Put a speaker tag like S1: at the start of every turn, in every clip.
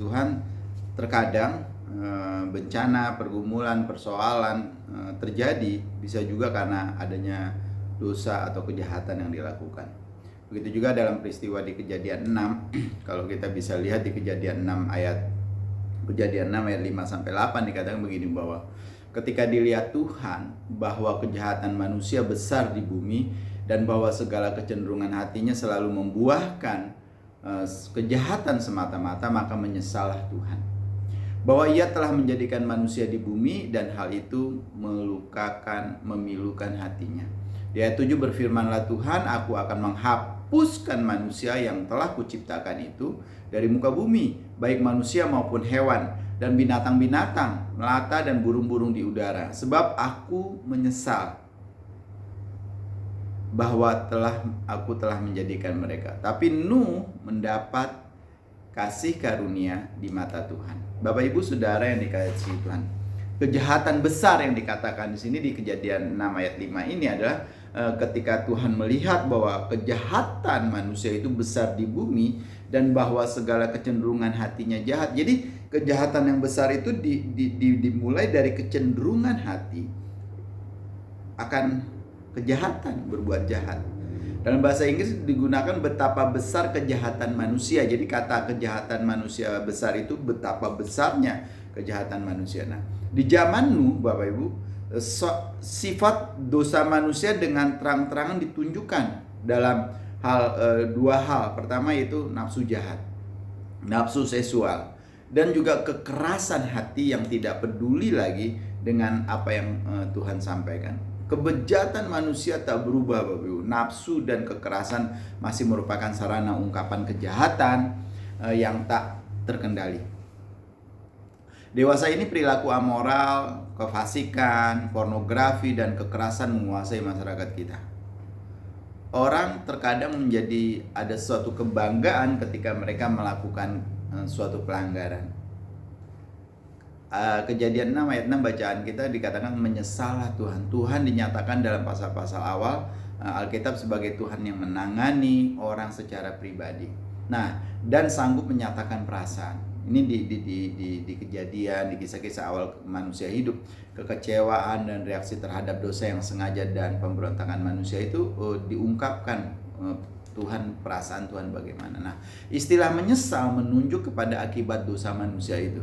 S1: Tuhan, terkadang bencana, pergumulan, persoalan terjadi bisa juga karena adanya dosa atau kejahatan yang dilakukan. Begitu juga dalam peristiwa di Kejadian 6, kalau kita bisa lihat di Kejadian 6 ayat 5 sampai 8 dikatakan begini, bahwa ketika dilihat Tuhan bahwa kejahatan manusia besar di bumi dan bahwa segala kecenderungan hatinya selalu membuahkan kejahatan semata-mata, maka menyesallah Tuhan bahwa Ia telah menjadikan manusia di bumi dan hal itu memilukan hatinya. Di ayat 7 berfirmanlah Tuhan, aku akan menghapuskan manusia yang telah kuciptakan itu dari muka bumi, baik manusia maupun hewan, dan binatang-binatang, melata dan burung-burung di udara, sebab aku menyesal bahwa aku telah menjadikan mereka. Tapi Nuh mendapat kasih karunia di mata Tuhan. Bapak Ibu Saudara yang dikasihi Tuhan, kejahatan besar yang dikatakan di sini di Kejadian 6 ayat 5 ini adalah ketika Tuhan melihat bahwa kejahatan manusia itu besar di bumi dan bahwa segala kecenderungan hatinya jahat. Jadi kejahatan yang besar itu dimulai dari kecenderungan hati akan kejahatan, berbuat jahat. Dalam bahasa Inggris digunakan betapa besar kejahatan manusia. Jadi kata kejahatan manusia besar itu betapa besarnya kejahatan manusia. Nah, di zaman Nuh, Bapak Ibu, sifat dosa manusia dengan terang-terangan ditunjukkan dalam dua hal. Pertama itu nafsu jahat, nafsu seksual, dan juga kekerasan hati yang tidak peduli lagi dengan apa yang Tuhan sampaikan. Kebejatan manusia tak berubah, Bapak Ibu. Nafsu dan kekerasan masih merupakan sarana ungkapan kejahatan yang tak terkendali. Dewasa ini perilaku amoral, kefasikan, pornografi, dan kekerasan menguasai masyarakat kita. Orang terkadang ada suatu kebanggaan ketika mereka melakukan suatu pelanggaran. Kejadian 6 ayat 6 bacaan kita dikatakan menyesallah Tuhan. Tuhan dinyatakan dalam pasal-pasal awal Alkitab sebagai Tuhan yang menangani orang secara pribadi. Nah, dan sanggup menyatakan perasaan. Ini di kejadian, di kisah-kisah awal manusia hidup. Kekecewaan dan reaksi terhadap dosa yang sengaja dan pemberontakan manusia itu diungkapkan Tuhan, perasaan Tuhan bagaimana. Nah, istilah menyesal menunjuk kepada akibat dosa manusia itu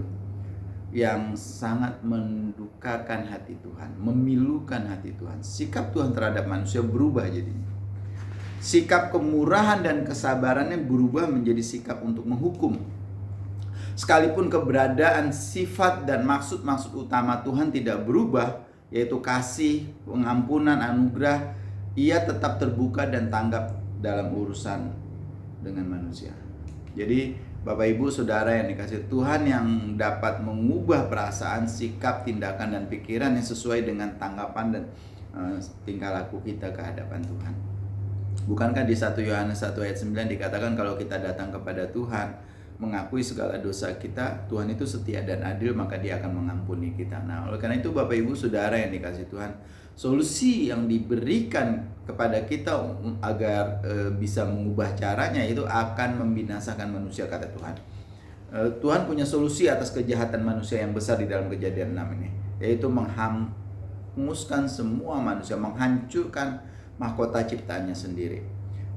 S1: yang sangat mendukakan hati Tuhan, memilukan hati Tuhan. Sikap Tuhan terhadap manusia berubah jadinya. Sikap kemurahan dan kesabarannya berubah menjadi sikap untuk menghukum. Sekalipun keberadaan sifat dan maksud-maksud utama Tuhan tidak berubah, yaitu kasih, pengampunan, anugerah, Ia tetap terbuka dan tanggap dalam urusan dengan manusia. Jadi Bapak Ibu Saudara yang dikasihi Tuhan, yang dapat mengubah perasaan, sikap, tindakan, dan pikiran yang sesuai dengan tanggapan dan tingkah laku kita ke hadapan Tuhan. Bukankah di 1 Yohanes 1 ayat 9 dikatakan kalau kita datang kepada Tuhan, mengakui segala dosa kita, Tuhan itu setia dan adil, maka Dia akan mengampuni kita. Nah, oleh karena itu Bapak Ibu Saudara yang dikasihi Tuhan, solusi yang diberikan kepada kita agar bisa mengubah caranya itu akan membinasakan manusia, kata Tuhan. Tuhan punya solusi atas kejahatan manusia yang besar di dalam Kejadian 6 ini, yaitu menghanguskan semua manusia, menghancurkan mahkota ciptaannya sendiri.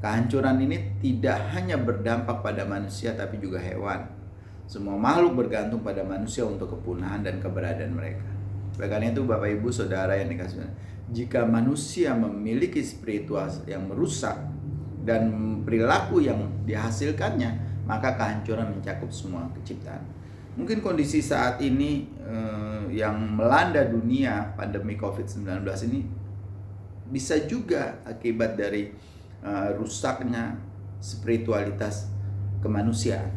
S1: Kehancuran ini tidak hanya berdampak pada manusia tapi juga hewan. Semua makhluk bergantung pada manusia untuk kepunahan dan keberadaan mereka. Oleh karena itu Bapak Ibu Saudara yang dikasihi, jika manusia memiliki spiritual yang merusak dan perilaku yang dihasilkannya, maka kehancuran mencakup semua keciptaan. Mungkin kondisi saat ini yang melanda dunia, pandemi COVID-19 ini, bisa juga akibat dari rusaknya spiritualitas kemanusiaan,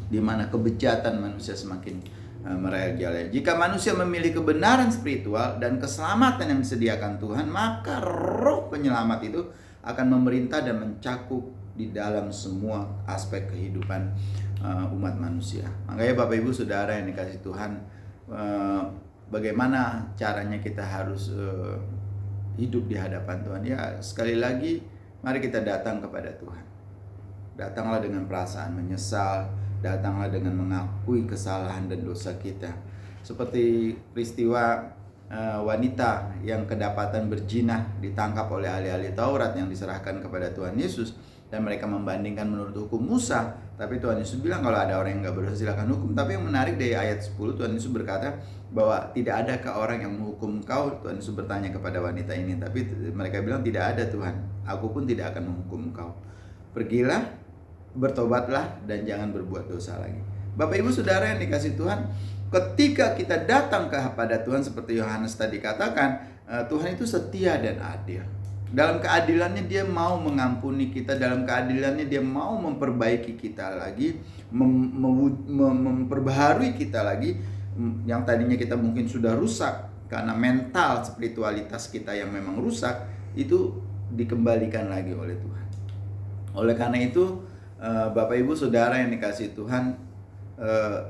S1: di mana kebejatan manusia semakin merajalela. Jika manusia memilih kebenaran spiritual dan keselamatan yang disediakan Tuhan, maka roh penyelamat itu akan memerintah dan mencakup di dalam semua aspek kehidupan umat manusia. Makanya Bapak Ibu Saudara yang dikasihi Tuhan, bagaimana caranya kita harus hidup di hadapan Tuhan? Ya, sekali lagi, mari kita datang kepada Tuhan. Datanglah dengan perasaan menyesal, datanglah dengan mengakui kesalahan dan dosa kita. Seperti peristiwa wanita yang kedapatan berzina ditangkap oleh ahli-ahli Taurat yang diserahkan kepada Tuhan Yesus, dan mereka membandingkan menurut hukum Musa. Tapi Tuhan Yesus bilang kalau ada orang yang nggak berdosa silakan hukum. Tapi yang menarik dari ayat 10, Tuhan Yesus berkata bahwa tidak adakah orang yang menghukum kau. Tuhan Yesus bertanya kepada wanita ini, tapi mereka bilang tidak ada Tuhan, aku pun tidak akan menghukum kau. Pergilah, bertobatlah, dan jangan berbuat dosa lagi. Bapak Ibu Saudara yang dikasihi Tuhan, ketika kita datang kepada Tuhan seperti Yohanes tadi katakan, Tuhan itu setia dan adil. Dalam keadilannya dia mau mengampuni kita, dalam keadilannya dia mau memperbaiki kita lagi, memperbaharui kita lagi. Yang tadinya kita mungkin sudah rusak karena mental spiritualitas kita yang memang rusak, itu dikembalikan lagi oleh Tuhan. Oleh karena itu, Bapak Ibu Saudara yang dikasihi Tuhan,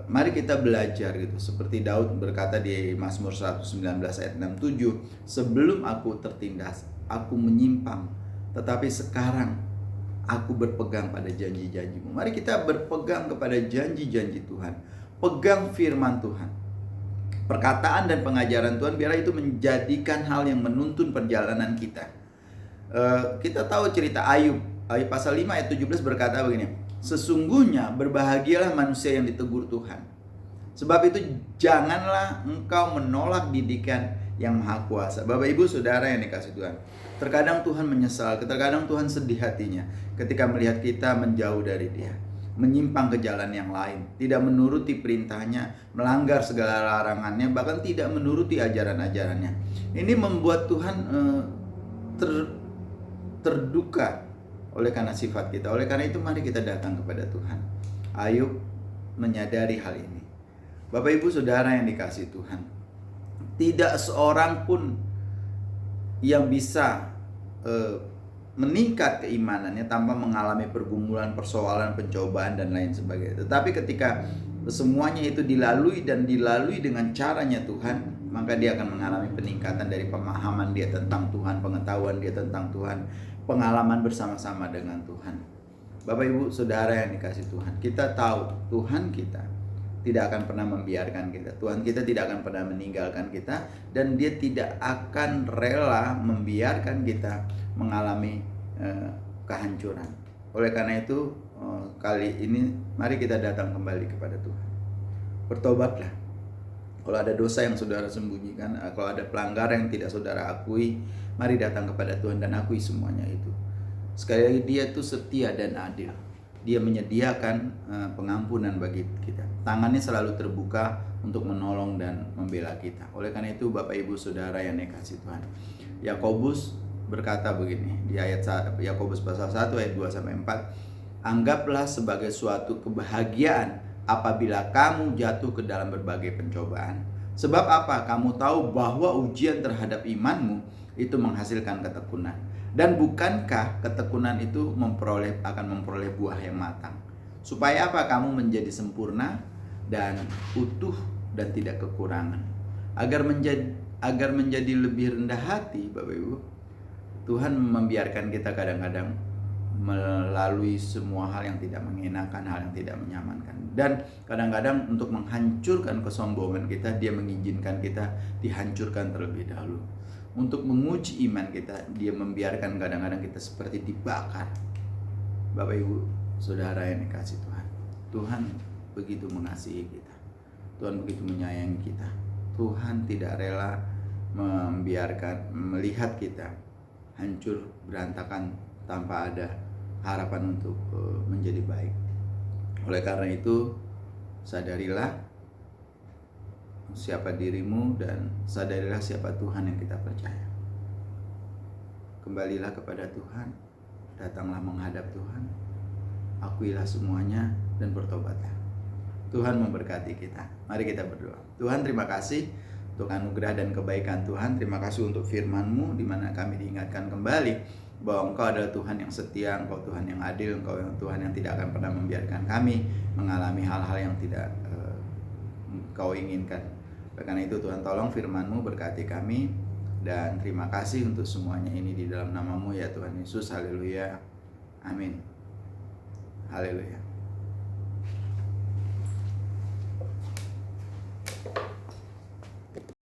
S1: mari kita belajar gitu. Seperti Daud berkata di Mazmur 119 ayat 67, sebelum aku tertindas, aku menyimpang, tetapi sekarang aku berpegang pada janji-janjimu. Mari kita berpegang kepada janji-janji Tuhan. Pegang firman Tuhan. Perkataan dan pengajaran Tuhan, biar itu menjadikan hal yang menuntun perjalanan kita. Kita tahu cerita Ayub. Ayub pasal 5 ayat 17 berkata begini, sesungguhnya berbahagialah manusia yang ditegur Tuhan. Sebab itu janganlah engkau menolak didikan yang maha kuasa. Bapak Ibu Saudara yang dikasihi Tuhan, terkadang Tuhan menyesal, terkadang Tuhan sedih hatinya ketika melihat kita menjauh dari Dia, menyimpang ke jalan yang lain, tidak menuruti perintahnya, melanggar segala larangannya, bahkan tidak menuruti ajaran-ajarannya. Ini membuat Tuhan terduka oleh karena sifat kita. Oleh karena itu mari kita datang kepada Tuhan. Ayub menyadari hal ini. Bapak Ibu Saudara yang dikasihi Tuhan, tidak seorang pun yang bisa meningkat keimanannya tanpa mengalami pergumulan, persoalan, pencobaan, dan lain sebagainya. Tetapi ketika semuanya itu dilalui dan dilalui dengan caranya Tuhan, maka dia akan mengalami peningkatan dari pemahaman dia tentang Tuhan, pengetahuan dia tentang Tuhan, pengalaman bersama-sama dengan Tuhan. Bapak Ibu Saudara yang dikasihi Tuhan, kita tahu Tuhan kita tidak akan pernah membiarkan kita. Tuhan kita tidak akan pernah meninggalkan kita, dan Dia tidak akan rela membiarkan kita mengalami kehancuran. Oleh karena itu, kali ini mari kita datang kembali kepada Tuhan. Bertobatlah. Kalau ada dosa yang saudara sembunyikan, kalau ada pelanggaran yang tidak saudara akui, mari datang kepada Tuhan dan akui semuanya itu. Sekali lagi, Dia itu setia dan adil. Dia menyediakan pengampunan bagi kita. Tangannya selalu terbuka untuk menolong dan membela kita. Oleh karena itu, Bapak Ibu Saudara yang dikasihi Tuhan, Yakobus berkata begini di ayat Yakobus pasal 1 ayat 2 sampai 4, anggaplah sebagai suatu kebahagiaan apabila kamu jatuh ke dalam berbagai pencobaan. Sebab apa? Kamu tahu bahwa ujian terhadap imanmu itu menghasilkan ketekunan. Dan bukankah ketekunan itu akan memperoleh buah yang matang? Supaya apa? Kamu menjadi sempurna dan utuh dan tidak kekurangan. Agar menjadi lebih rendah hati, Bapak Ibu, Tuhan membiarkan kita kadang-kadang melalui semua hal yang tidak mengenakan, hal yang tidak menyamankan. Dan kadang-kadang untuk menghancurkan kesombongan kita, Dia mengizinkan kita dihancurkan terlebih dahulu. Untuk menguji iman kita, Dia membiarkan kadang-kadang kita seperti dibakar. Bapak Ibu Saudara yang dikasihi Tuhan, Tuhan begitu mengasihi kita, Tuhan begitu menyayangi kita. Tuhan tidak rela membiarkan melihat kita hancur berantakan tanpa ada harapan untuk menjadi baik. Oleh karena itu, sadarilah siapa dirimu dan sadarilah siapa Tuhan yang kita percaya. Kembalilah kepada Tuhan, datanglah menghadap Tuhan, akuilah semuanya dan bertobatlah. Tuhan memberkati kita. Mari kita berdoa. Tuhan, terima kasih untuk anugerah dan kebaikan Tuhan. Terima kasih untuk firman-Mu di mana kami diingatkan kembali bahwa Engkau adalah Tuhan yang setia, Engkau Tuhan yang adil, Engkau yang Tuhan yang tidak akan pernah membiarkan kami mengalami hal-hal yang tidak Engkau inginkan. Karena itu Tuhan, tolong firman-Mu berkati kami, dan terima kasih untuk semuanya ini di dalam nama-Mu ya Tuhan Yesus. Haleluya. Amin. Haleluya.